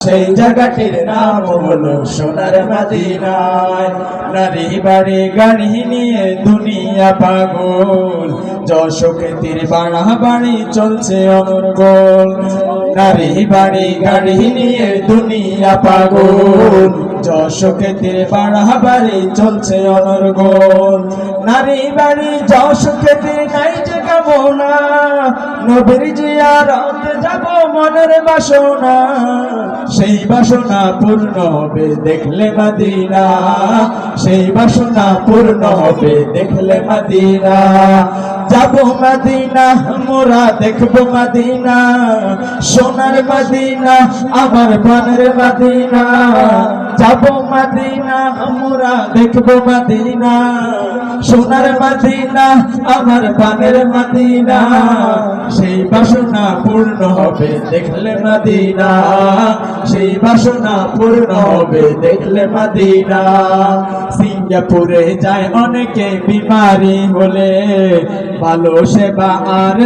সেই জায়গাটির নাম হলো সোনার মদিনায়। নারী বাড়ি গাড়ি নিয়ে দুনিয়া পাগল, যশোকেতির বাড়াবাড়ি চলছে অনর্গল। নারী বাড়ি গাড়ি নিয়ে দুনিয়া পাগল, যশোকেতির বাড়াবাড়ি চলছে অনর্গল। নারী বাড়ি যশোকেতির নাই যে কামনা, নবীর জিয়ারতে যাব মনের বাসনা। সেই বাসনা পূর্ণ হবে দেখলে মদিনা, সেই বাসনা পূর্ণ হবে দেখলে মদিনা। যাব মদিনা মোরা দেখব মদিনা, সোনার মদিনা আমার প্রাণের মদিনা। যাব মদিনা মোরা দেখব মদিনা, সোনার মদিনা আমার প্রাণের মদিনা। সেই বাসনা পূর্ণ হবে দেখলে মদিনা, সেই বাসনা পূর্ণ হবে দেখলে মদিনা। সিঙ্গাপুরে যায় অনেকে বিমারি হলে, ভালো সেবা আর